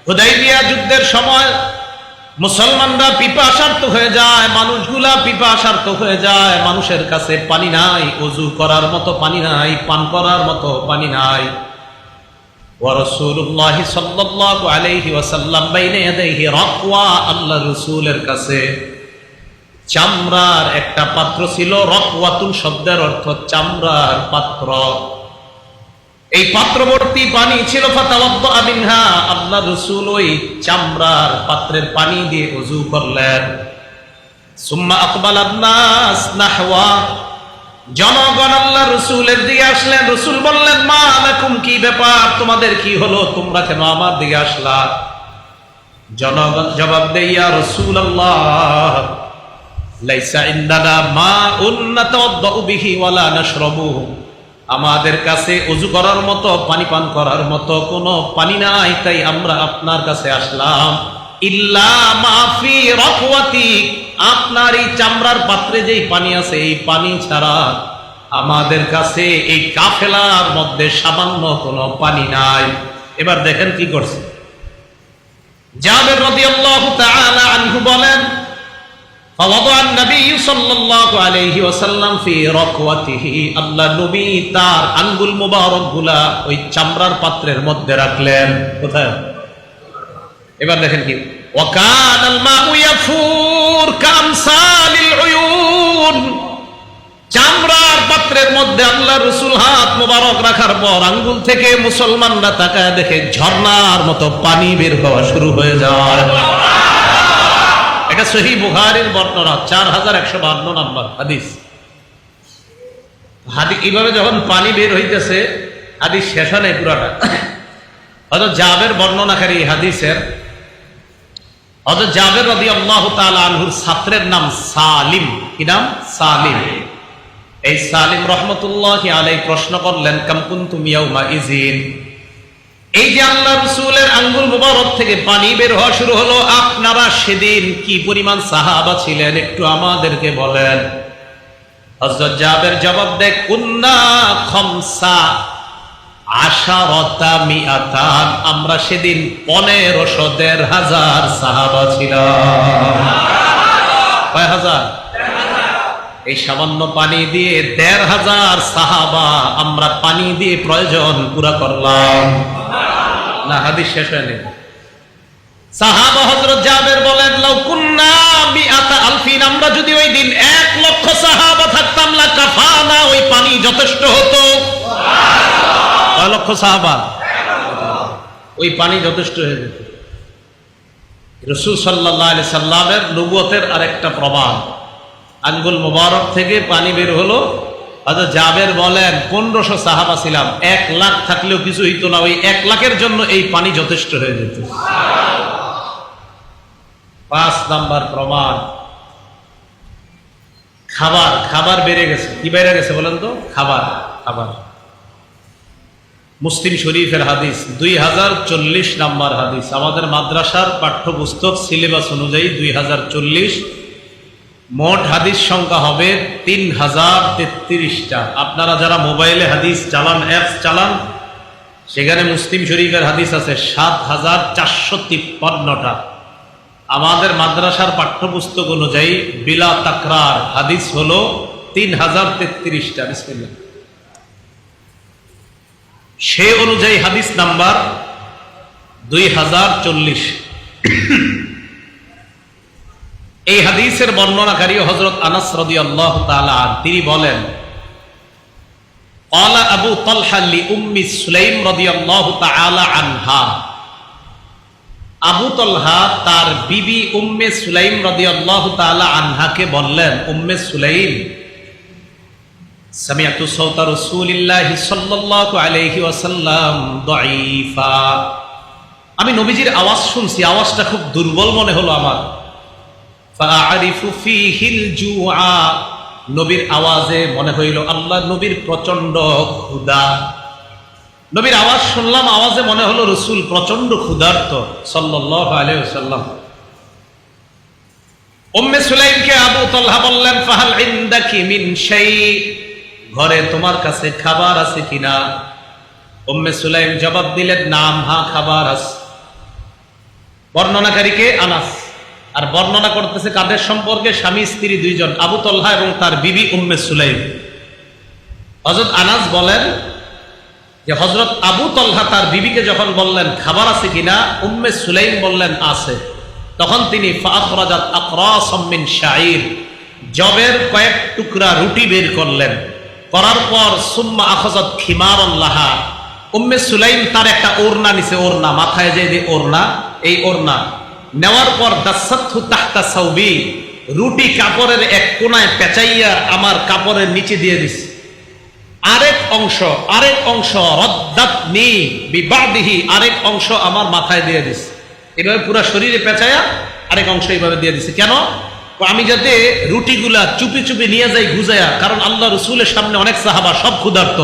হুদাইবিয়া যুদ্ধের সময় মুসলমানরা পিপাসার্ত হয়ে যায়, মানুষগুলা পিপাসার্ত হয়ে যায়, মানুষের কাছে পানি নাই, ওযু করার মতো পানি নাই, পান করার মতো পানি নাই। ওয়া রাসূলুল্লাহ সাল্লাল্লাহু আলাইহি ওয়াসাল্লাম বাইনা ইয়াদাইহি রাকওয়া, আল্লাহ রাসূলের কাছে চামড়ার একটা পাত্র ছিল। রাকওয়াতুন শব্দের অর্থ চামড়ার পাত্র। এই পাত্রবর্তী পানি ছিল। ফাতাওয়াদ্দা মিনহা, আল্লাহ রাসূল ওই চামড়ার পাত্রের পানি দিয়ে ওযু করলেন। সুম্মা আকবালান নাস নাহওয়া, জনগণ আল্লাহ রাসূলের দিকে আসলেন। রাসূল বললেন, মা লাকুম, কি ব্যাপার, তোমাদের কি হলো, তোমরা কেন আমার দিকে আসলা? জনগণ জবাব দেয়, ইয়া রাসূলুল্লাহ লাইসা ইনদানা মাউন নাতাওয়াদ্দাউ বিহি ওয়ালা নাশরাবুহু, আমাদের কাছে ওযু করার মতো, পানি পান করার মতো কোনো পানি নাই, তাই আমরা আপনার কাছে আসলাম। ইল্লা মা ফি রাকওয়াতি, আপনার এই চামড়ার পাত্রে যেই পানি আছে এই পানি ছাড়া আমাদের কাছে এই কাফেলার মধ্যে সামান্য কোনো পানি নাই। এবার দেখেন কি করছে। জাবের রাদিয়াল্লাহু তাআলা আনহু বলেন, فوضع النبي صلى الله عليه وسلم في ركوته, আল্লাহ নবী তার আঙ্গুল মোবারক গুলা ওই চামড়ার পাত্রের মধ্যে রাখলেন। কোথায়? এবার দেখেন কি, وكان الماء يفور كأمثال العيون, চামড়ার পাত্রের মধ্যে আল্লাহ রাসূল হাত মোবারক রাখার পর আঙ্গুল থেকে মুসলমানরা তাকায় দেখে ঝর্ণার মতো পানি বের হওয়া শুরু হয়ে যায়। এটা সহিহ বুখারীর বর্ণনা, 4152 নম্বর হাদিস। এইভাবে যখন পানি বের হইতেছে, হাদিস শেষ হয় নাই পুরাটা। হযরত জাবের বর্ণনাকারী হাদিসের, হযরত জাবের রাদিয়াল্লাহু তাআলা আনহুর ছাত্রের নাম সালিম। কি নাম? সালিম। এই সালিম রাহমাতুল্লাহি আলাইহি প্রশ্ন করলেন, কাম কুনতুম ইয়াউমা ইযিন, এই যে আল্লাহ রাসূলের আঙ্গুল মুবারক থেকে পানি বের হওয়া শুরু হলো, আপনারা সেদিন কি পরিমাণ সাহাবা ছিলেন একটু আমাদেরকে বলেন। হযরত জাবের জবাব দেয়, কুন্না খামসা আশারাতা মিআতান, আমরা সেদিন 1500 সাহাবা ছিলাম। কয় হাজার? এই সামান্য পানি দিয়ে 1500 সাহাবা আমরা পানি দিয়ে প্রয়োজন পুরা করলাম। না, হাদিস শেষ হয়নি। সাহাবা হযরত জাবের বলেন, লাউ কুন্না মিআতা আলফিন, আমরা যদি ওই দিন 1 লক্ষ সাহাবা থাকতাম, লা কাফানা, ওই পানি যথেষ্ট হতো। সুবহানাল্লাহ। কয় লক্ষ সাহাবা? ওই পানি যথেষ্ট হয়ে যেত। রাসূল সাল্লাল্লাহু আলাইহি সাল্লামের নবুয়তের আরেকটা প্রমাণ, আঙ্গুল মোবারক থেকে পানি বের হলো। হযরত জাবের বলেন, 1500 সাহাবা ছিলাম, 1 লাখ থাকলেও কিছু হইতো না, ওই 1 লাখের জন্য এই পানি যথেষ্ট হয়ে যেত। 5 নাম্বার প্রমাণ, খাবার বেড়ে গেছে। কি বেড়ে গেছে বলেন তো? খাবার। মুসলিম শরীফের হাদিস, 2040 নাম্বার হাদিস। আমাদের মাদ্রাসার পাঠ্যপুস্তক সিলেবাস অনুযায়ী 2040, মোট হাদিস সংখ্যা হবে 3033টা। আপনারা যারা মোবাইলে হাদিস চালান, অ্যাপস চালান, সেখানে মুসলিম শরীফের হাদিস আছে 7453টা। আমাদের মাদ্রাসার পাঠ্যপুস্তক অনুযায়ী বিলা তাকরার হাদিস হলো 3033টা। বিসমিল্লাহ। সে অনুযায়ী হাদিস নাম্বার 2040। এই হাদিসের বর্ণনাকারী হযরত আনাস রাদিয়াল্লাহু তাআলা, তিনি বলেন, ক্বালা আবু তালহা লি উম্মি সুলাইম রাদিয়াল্লাহু তাআলা আনহা, আবু তালহা তার বিবি উম্মে সুলাইম রাদিয়াল্লাহু তাআলা আনহাকে বললেন, উম্মে সুলাইম, সামিআতু সাওতা রাসূলিল্লাহি সাল্লাল্লাহু আলাইহি ওয়াসাল্লাম দাঈফা, আমি নবীজির আওয়াজ শুনছি, আওয়াজটা খুব দুর্বল মনে হলো আমার। ফাআরিফু ফীহিল জুআ, নবীর আওয়াজে মনে হইল আল্লাহ নবীর প্রচন্ড ক্ষুধা। নবীর আওয়াজ শুনলাম, আওয়াজে মনে হলো রাসূল প্রচন্ড ক্ষুধার্ত সাল্লাল্লাহু আলাইহি ওয়াসাল্লাম। উম্মে সুলাইমকে আবু তালহা বললেন, ফাহাল ইনদাকি মিন শাই, ঘরে তোমার কাছে খাবার আছে কিনা? উম্মে সুলাইম জবাব দিলেন, নাম, হ্যাঁ খাবার আছে। বর্ণনাকারীকে আনাস, আর বর্ণনা করতেছে কাদের সম্পর্কে? স্বামী স্ত্রী দুইজন, আবু তলহা এবং তার বিবি উম্মে সুলাইম। হযরত আনাস বলেন যে হযরত আবু তলহা তার বিবিকে যখন বললেন খাবার আছে কিনা, উম্মে সুলাইম বললেন আছে। তখন তিনি ফাআখরাজাত আকরাসাম মিন শাঈর, জবের কয়েক টুকরা রুটি বের করলেন। করার পর সুম্মা আখাযাত খিমারান লাহা, উম্মে সুলাইম তার একটা ওড়না নিছে, ওড়না মাথায় যে ওড়না, এই ওড়না নেওয়ার পর দাসাতহু তাহতা সাউবি, রুটি কাপড়ের এক কোনায় পেঁচাইয়া আমার কাপড়ের নিচে দিয়ে দিছে। আরেক অংশ রদ্দাতনি বিবাদিহি, আরেক অংশ আমার মাথায় দিয়ে দিছে। এভাবে পুরো শরীরে পেঁচাইয়া আরেক অংশ এইভাবে দিয়ে দিছে। কেন? আমি যাতে রুটিগুলা চুপি চুপি নিয়ে যাই গুজায়া, কারণ আল্লাহ রসুলের সামনে অনেক সাহাবা সব ক্ষুধার্ত,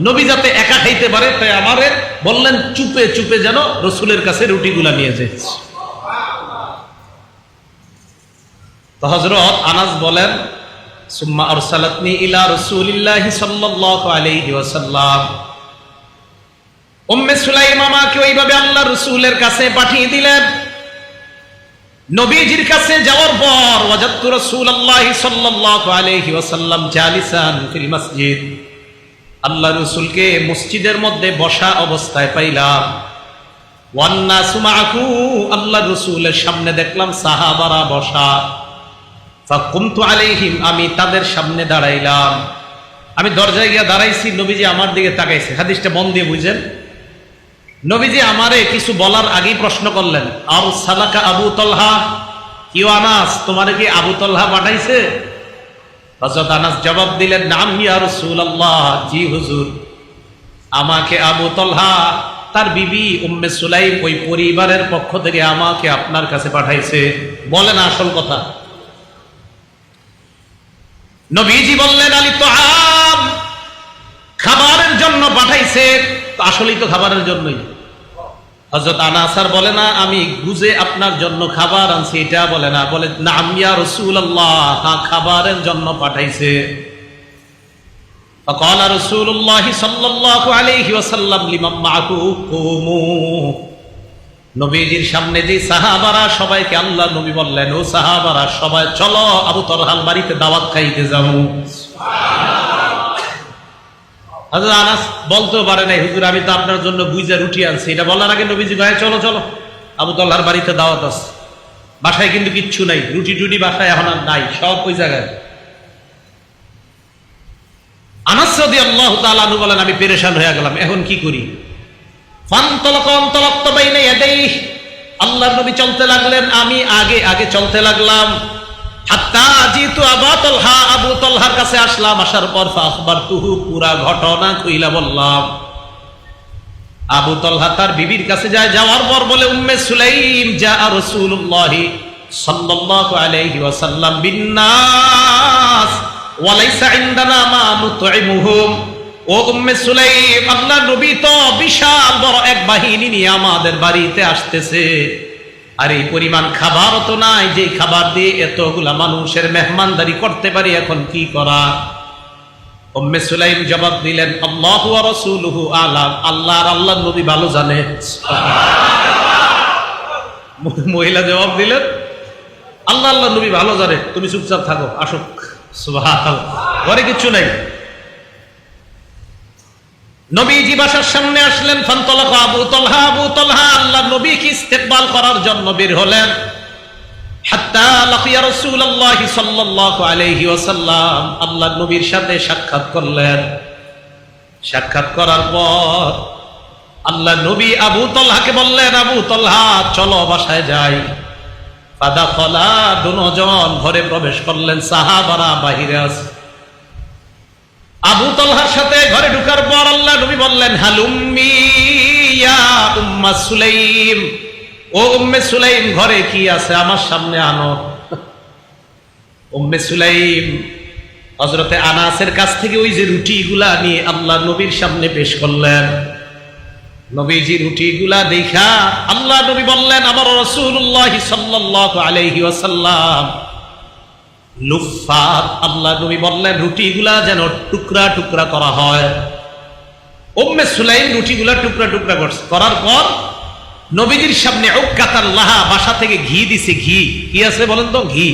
নবী যাতে একা খাইতে পারে, তাই আমারে বললেন চুপে চুপে যেন রসুলের কাছে রুটিগুলা নিয়ে যায়। তো হযরত আনাস বলেন সুম্মা আরসালাতনি ইলা রাসূলিল্লাহি সাল্লাল্লাহু আলাইহি ওয়াসাল্লাম, উম্মে সুলাইম আমাকে ওইভাবে আল্লাহ রাসূলের কাছে পাঠিয়ে দিলেন। নবীজির কাছে যাওয়ার পর ওয়াজাদতু রাসূলুল্লাহি সাল্লাল্লাহু আলাইহি ওয়াসাল্লাম জালিসান ফিল মসজিদ, আল্লাহ রাসূলকে মসজিদের মধ্যে বসা অবস্থায় পাইলাম। ওয়ান নাসু মাআহু, আল্লাহ রাসূলের সামনে দেখলাম সাহাবারা বসা। ফাকুমতু আলাইহিম, আমি তাদের সামনে দাঁড়াইলাম। আমি দরজায় গিয়ে দাঁড়াইছি, নবীজি আমার দিকে তাকাইছে। হাদিসটা মন দিয়ে বুঝেন। নবীজি আমারে কিছু বলার আগেই প্রশ্ন করলেন, আর সালাকা আবু তলহা, কি আনাস, তোমারে কি আবু তলহা পাঠাইছে? হযরত আনাস জবাব দিলেন, নাম ইয়া রাসূলুল্লাহ, জি হুজুর, আমাকে আবু তলহা তার বিবি উম্মে সুলাইম ওই পরিবারের পক্ষ থেকে আমাকে আপনার কাছে পাঠাইছে। বলেন আসল কথা। নবীজি বললেন, আলী তাআম, খাবারের জন্য পাঠাইছে। আসলেই তো খাবারের জন্যই। হযরত আনাস আর বলে না আমি গুজে আপনার জন্য খাবার আনছি, এটা বলে না, বলে নাম ইয়া রাসূলুল্লাহ, হ্যাঁ খাবারের জন্য পাঠাইছে। ফাকালা রাসূলুল্লাহ সাল্লাল্লাহু আলাইহি ওয়াসাল্লাম লিমান মাআহু কুমু, নবীজির সামনে যে সাহাবারা সবাইকে আল্লাহ নবী বললেন, ও সাহাবারা সবাই চলো আবু তলহার বাড়িতে দাওয়াত খাইতে যাবো। হযরত আনাস বলতেও পারে নাই, হুজুর আমি তো আপনার জন্য বুইজা রুটি আনছি। এটা বলার আগে নবীজি কয়, চলো চলো আবু তলহার বাড়িতে দাওয়াত আছে। বাসায় কিন্তু কিচ্ছু নাই, রুটি টুটি বাসায় এখন আর নাই, সব ওই জায়গায়। আনাস রাদিয়াল্লাহু তাআলা আনহু বলেন, আমি পেরেশান হয়ে গেলাম, এখন কি করি? আল্লাহর নবী চলতে লাগলেন, আমি আগে আগে চলতে লাগলাম। হাত্তা জিতু আবু তলহা, আবু তলহার কাছে আসলাম। আসার পর ফাখবারতুহু, পুরা ঘটনা কইলা বললাম। আবু তলহা তার বিবির কাছে যায়, যাওয়ার পর বলে, উম্মে সুলাইম জা রাসূলুল্লাহ সাল্লাল্লাহু আলাইহি ওয়াসাল্লাম বিন্নাস ওয়া লাইসা ইনদানা মা নুতইমুহুম, ও উম্মে সুলাইম, আল্লাহর নবী তো বিশাল বড় এক বাহিনী নিয়ে আমাদের বাড়িতে আসতেছে, আর এই পরিমাণ খাবার তো নাই যে খাবার দিয়ে এতগুলা মানুষের মেহমানদারি করতে পারি, এখন কি করা? উম্মে সুলাইম জবাব দিলেন, আল্লাহু ওয়া রাসূলুহু আলাম, আল্লাহ আর আল্লাহর নবী ভালো জানে। মহিলা জবাব দিলেন, আল্লাহ আল্লাহর নবী ভালো জানে, তুমি চুপচাপ থাকো, আসুক। সুবহানাল্লাহ, ঘরে কিচ্ছু নাই। নবীজি বাসার সামনে আসলেন। ফান্তলাকা আবু তলহা, আবু তলহা আল্লাহর নবীকে ইস্তেকবাল করার জন্য বের হলেন। হাত্তা লাকিয়া রাসূলুল্লাহ সাল্লাল্লাহু আলাইহি ওয়াসাল্লাম, আল্লাহর নবীর সাথে সাক্ষাৎ করলেন। সাক্ষাৎ করার পর আল্লাহ নবী আবু তলহাকে বললেন, আবু তলহা চলো বাসায় যাই। ফাদাখালা, দুজন ঘরে প্রবেশ করলেন, সাহাবারা বাহিরে আছে। আবু তলহার সাথে ঘরে ঢোকার পর আল্লাহ নবী বললেন, হালুম্মি ইয়া উম্মে সুলাইম, ও উম্মে সুলাইম ঘরে কি আছে আমার সামনে আনো। উম্মে সুলাইম হযরতে আনাসের কাছ থেকে ওই যে রুটিগুলা নিয়ে আল্লাহ নবীর সামনে পেশ করলেন। নবীজি রুটিগুলা দেখা আল্লাহ নবী বললেন, আমার রাসূলুল্লাহ সাল্লাল্লাহু আলাইহি ওয়াসাল্লাম লুফাত, আল্লাহ নবী বললেন রুটিগুলা যেন টুকরা টুকরা করা হয়। উম্মে সুলাইম রুটিগুলা টুকরা টুকরা করছে, করার পর নবীজির সামনে উক্কাতাল্লাহা, বাসা থেকে ঘি দিছে। ঘি কি আছে বলেন তো? ঘি।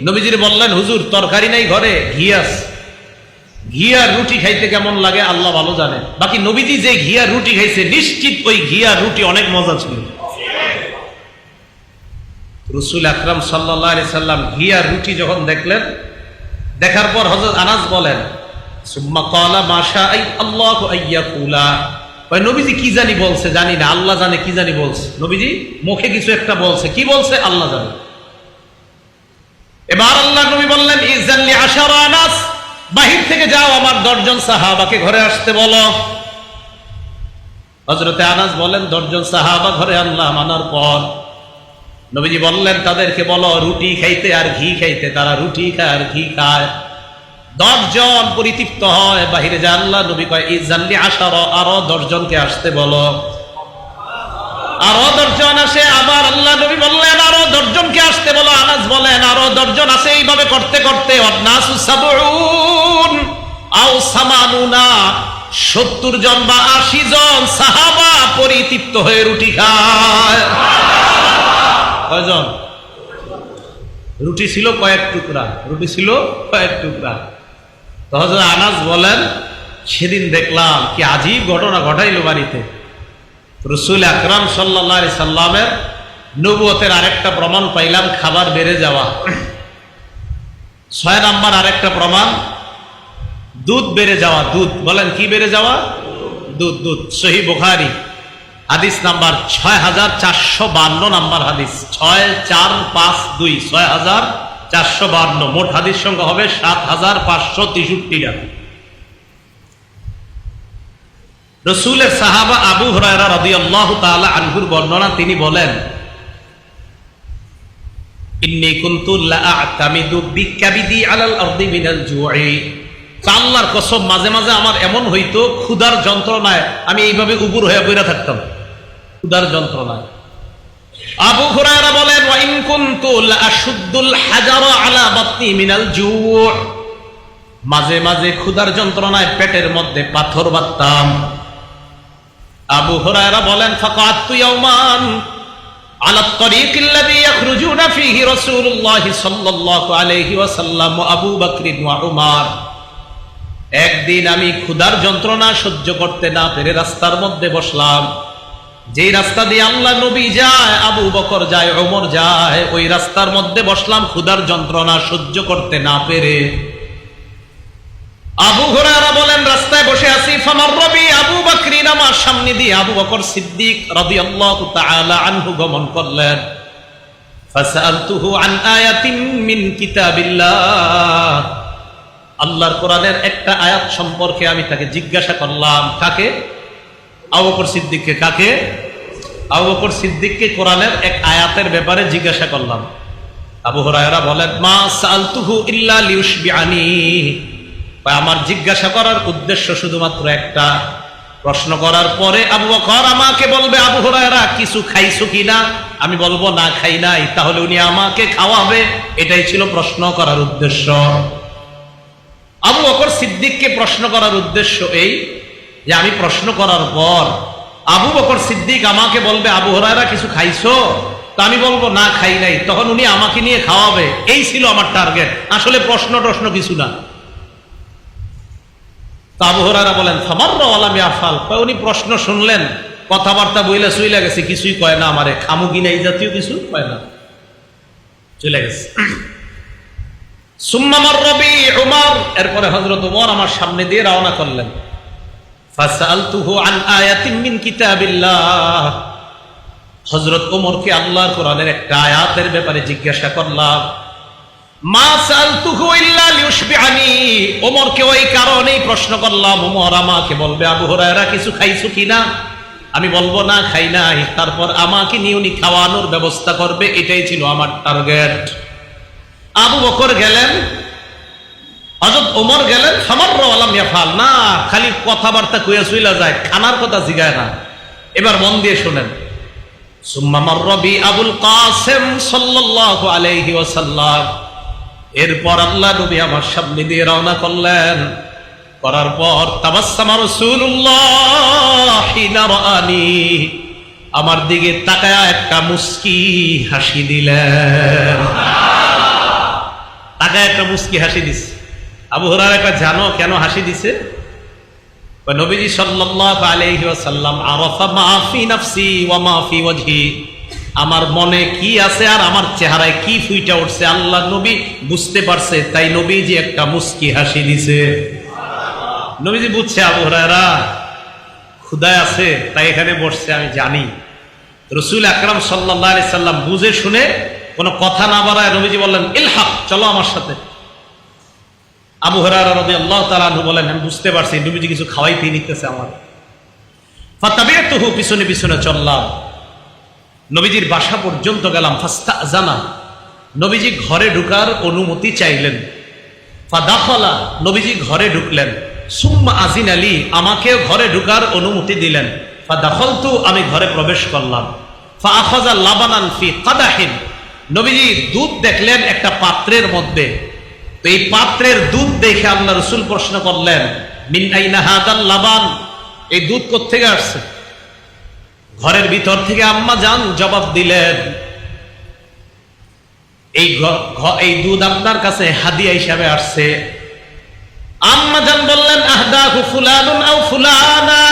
নবীজির বললেন, হুজুর তরকারি নাই ঘরে, ঘি আছে। ঘি আর রুটি খাইতে কেমন লাগে আল্লাহ ভালো জানে। বাকি নবীজি যে ঘি আর রুটি খাইছে, নিশ্চিত ওই ঘি আর রুটি অনেক মজা ছিল। রাসূল আকরাম সাল্লাল্লাহু আলাইহি সাল্লাম ঘি আর রুটি যখন দেখলেন, দেখার পর হযরত আনাস বলেন, সুম্মা ক্বালা মা শাআ আল্লাহু আইয়াকুলা। ওই নবীজি কি জানি বলছে, জানি না, আল্লাহ জানে কি জানি বলছে। নবীজি মুখে কিছু একটা বলছে, কি বলছে আল্লাহ জানে। এবার আল্লাহ নবী বললেন, ইযাল্লি আশারা আনাস, বাহির থেকে যাও, আমার 10 জন সাহাবাকে ঘরে আসতে বলো। হযরতে আনাস বলেন, 10 জন সাহাবা ঘরে আনলাম। আনার পর নবীজি বললেন, তাদেরকে বলো রুটি খাইতে আর ঘি খাইতে। তারা রুটি খায় আর ঘি খায়। 10 জন পরিতৃপ্ত হয়, বাহিরে যায়। আল্লাহ নবী কয়, ইযাল্লি আশারা, আরো 10 জনকে আসতে বলো। আরো 10 জন আসে। আবার আল্লাহ নবী বললেন, আরো 10 জনকে আসতে বলো। আনাস বলেন, আরো 10 জন আসে। এইভাবে করতে করতে অন্নাসু সাবউন আও সামানুনা, 70 জন বা 80 জন সাহাবা পরিতৃপ্ত হয়ে রুটি খায়। কয়জন? রুটি ছিল কয়েক টুকরা, রুটি ছিল কয়েক টুকরা। তো হযরত আনাস বলেন, সেদিন দেখলাম কি আজীব ঘটনা ঘটাইল বাড়িতে। রাসূল আকরাম সাল্লাল্লাহু আলাইহি সাল্লামের নবুয়তের আরেকটা প্রমাণ পাইলাম, খাবার বেড়ে যাওয়া। 6 নাম্বার আরেকটা প্রমাণ, দুধ বেড়ে যাওয়া। দুধ বলেন কি বেড়ে যাওয়া? দুধ। দুধ সহিহ বুখারী হাদিস নাম্বার 6452 নাম্বার হাদিস, 6452, 6452। মোট হাদিস সংখ্যা হবে 7563টা। রাসূলের সাহাবা আবু হুরায়রা রাদিয়াল্লাহু তাআলা আনহুর বর্ণনা, তিনি বলেন, ইন্নী কুনতু লা আ'তামিদু বিকাবিদি আলাল আরদি মিনাল জু'i। আল্লাহর কসম, মাঝে মাঝে আমার এমন হইতো ক্ষুধার যন্ত্রণায় আমি এইভাবে উবুর হয়ে বইরা থাকতাম, ক্ষুধার যন্ত্রণায়। আবু হুরায়রা বলেন, ওয়া ইন কুনতু লা আশুদ্দুল হাজারা আলা বাতনি মিনাল জু'। মাঝে মাঝে ক্ষুধার যন্ত্রণায় পেটের মধ্যে পাথর বাঁধতাম। আবু হুরায়রা বলেন, ফাকাতু ইয়াওমান আলা আত-তারিকিল্লাযী ইয়াখরুজুনা ফীহি রাসূলুল্লাহ সাল্লাল্লাহু আলাইহি ওয়াসাল্লাম ওয়া আবু বকর ওয়া উমর। একদিন আমি ক্ষুধার যন্ত্রণা সহ্য করতে না পেরে রাস্তার মধ্যে বসলাম। যেই রাস্তা দিয়ে আল্লাহ নবী যায়, আবু বকর যায়, ওমর যায়, ওই রাস্তার মধ্যে বসলাম ক্ষুধার যন্ত্রণা সহ্য করতে না পেরে। আবু হুরায়রা বলেন, রাস্তায় বসে আছি, ফামাররা বি আবু বকর, আমার সামনে দিয়ে আবু বকর সিদ্দিক রাদিয়াল্লাহু তাআলা আনহু গমন করলেন। ফাসআলতুহু আন আয়াতিন মিন কিতাবিল্লাহ, আল্লাহর কোরআনের একটা আয়াত সম্পর্কে আমি তাকে জিজ্ঞাসা করলাম। কাকে? আবু বকর সিদ্দিককে। কাকে? আবু বকর সিদ্দিককে কোরআনের এক আয়াতের ব্যাপারে জিজ্ঞাসা করলাম। আবু হুরায়রা বলেন, মা সাআলতুহু ইল্লা লিউশবিআনি, আমার জিজ্ঞাসা করার উদ্দেশ্য শুধুমাত্র একটা। প্রশ্ন করার পরে আবু বকর আমাকে বলবে, আবু হুরায়রা কিছু খাইছো কিনা? আমি বলবো না খাই নাই, তাহলে উনি আমাকে খাওয়াবে। এটাই ছিল প্রশ্ন করার উদ্দেশ্য। আবু বকর সিদ্দিককে প্রশ্ন করার উদ্দেশ্য এই যে, আমি প্রশ্ন করার পর আবু বকর সিদ্দিক আমাকে বলবে, আবু হুরায়রা কিছু খাইছো? তো আমি বলবো না খাই নাই, তখন উনি আমাকে নিয়ে খাওয়াবে। এই ছিল আমার টার্গেট, আসলে প্রশ্ন কিছু না। তো আবু হুরায়রা বলেন, ফামাররা ওয়া লাম ইয়াফাল, উনি প্রশ্ন শুনলেন, কথাবার্তা বইলা চলে গেছে, কিছুই কয় না আমারে, খামু কিনা এই জাতীয় কিছু কয় না, চলে গেছে। সুম্মা মাররা বি উমর, এরপরে হযরত ওমর আমার সামনে দিয়ে রওনা করলেন। ফাসআলতুহু আন আয়াতিন মিন কিতাবিল্লাহ, হযরত ওমরকে আল্লাহর কোরআনের একটা আয়াতের ব্যাপারে জিজ্ঞাসা করলাম। মা সাআলতুহু ইল্লা লিউশবিআনি, ওমরকে ওই কারণেই প্রশ্ন করলাম, ওমর আমাকে বলবে, আবু হুরায়রা কিছু খাইছো কিনা? আমি বলবো না খাই নাই, তারপর আমাকে নিয়ে উনি খাওয়ানোর ব্যবস্থা করবে। এটাই ছিল আমার টার্গেট। আবু বকর গেলেন, হযরত ওমর গেলেন, ফামাররা ওয়া লাম ইয়াফাল, না খালি কথাবার্তা কইয়া চইলা যায়, খানার কথা জিগায় না। এবার মন দিয়ে শুনেন। সুম্মা মাররা বি আবুল কাসিম সাল্লাল্লাহু আলাইহি ওয়াসাল্লাম, এরপর আল্লাহ নবী আমার সামনে দিয়ে রওনা করলেন। করার পর তাবাসসামা রাসূলুল্লাহ হিনা রাআনি, আমার দিকে তাকায়া একটা মুস্কি হাসি দিলেন। তাকায় একটা মুস্কি হাসি দিছে। আবু হুরায়রা কয়, জানো কেন হাসি দিছে? নবীজি সাল্লাল্লাহু আলাইহি ওয়াসাল্লাম আরাফা মা ফি নাফসি ওয়া মা ফি ওয়াজহি, আমার মনে কি আছে আর আমার চেহারায় কি ফুইটা উঠছে আল্লাহ নবী বুঝতে পারছে, তাই নবীজি একটা মুস্কি হাসি দিছে। নবীজি বুঝছে আবু হুরায়রা ক্ষুধায় আছে তাই এখানে বসছে, আমি জানি। রাসূল আকরাম সাল্লাল্লাহু আলাইহি সাল্লাম বুঝে শুনে কোনো কথা না বাড়ায় নবীজি বললেন, ইলহাক, চলো আমার সাথে। আবু হুরায়রা রাদিয়াল্লাহু তাআলা আনহু বলেন, আমি বুঝতে পারছি নবীজি কিছু খাওয়াইতেই নিতেছে আমার। ফাতাবিতুহু, পিছনে পিছনে চললাম, নবীজির বাসা পর্যন্ত গেলাম। ফাস্তাজানা, নবীজি ঘরে ঢুকার অনুমতি চাইলেন। ফাদাখালা, নবীজি ঘরে ঢুকলেন। সুম্মা আজিন আলী, আমাকেও ঘরে ঢুকার অনুমতি দিলেন। ফাদাখালতু, আমি ঘরে প্রবেশ করলাম। ফাআখাযা লাবানান ফি কাদাহিন, নবীজি দুধ দেখলেন একটা পাত্রের মধ্যে। তো এই পাত্রের দুধ দেখে আল্লাহ রাসূল প্রশ্ন করলেন, মিন আইনা হাদাল লাবান, এই দুধ কোত্থেকে আসছে? ঘরের ভিতর থেকে আম্মা জান জবাব দিলেন, এই দুধ আপনার কাছে হাদিয়া হিসাবে আসছে। আম্মা জান বললেন, আহদাহু ফুলানুন আও ফুলানা,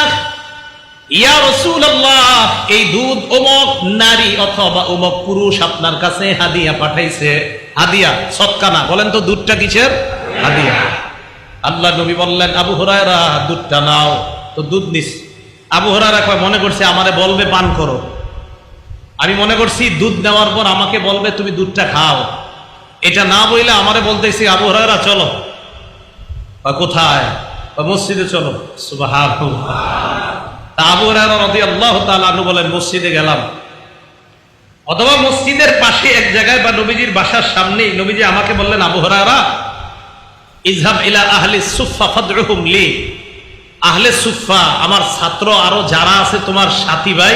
ইয়া রাসূলুল্লাহ, এই দুধ অমুক নারী অথবা অমুক পুরুষ আপনার কাছে হাদিয়া পাঠাইছে। হাদিয়া, সদকা না। বলেন তো দুধটা কিসের? হাদিয়া। আল্লাহ নবী বললেন, আবু হুরায়রা দুধটা নাও। তো দুধ নিস। আবু হুরায়রা কয়, মনে করছে আমারে বলবে পান করো। আমি মনে করছি দুধ নেওয়ার পর আমাকে বলবে তুমি দুধটা খাও। এটা না বইলে আমারে বলতেছি, আবু হুরায়রা চলো। কোথায়? মসজিদে চলো। সুবহানাল্লাহ। আবু হুরায়রা রাদিয়াল্লাহু তাআলা আনহু বলেন, মসজিদে গেলাম। অথবা মসজিদের পাশে এক জায়গায় বা নবীজির বাসার সামনেই নবীজি আমাকে বললেন, আবু হুরায়রা ইযহাব ইলা আহলি সুফফা ফাদউহুম লি, আহলে সুফফা আমার ছাত্র আরো যারা আছে তোমার সাথী ভাই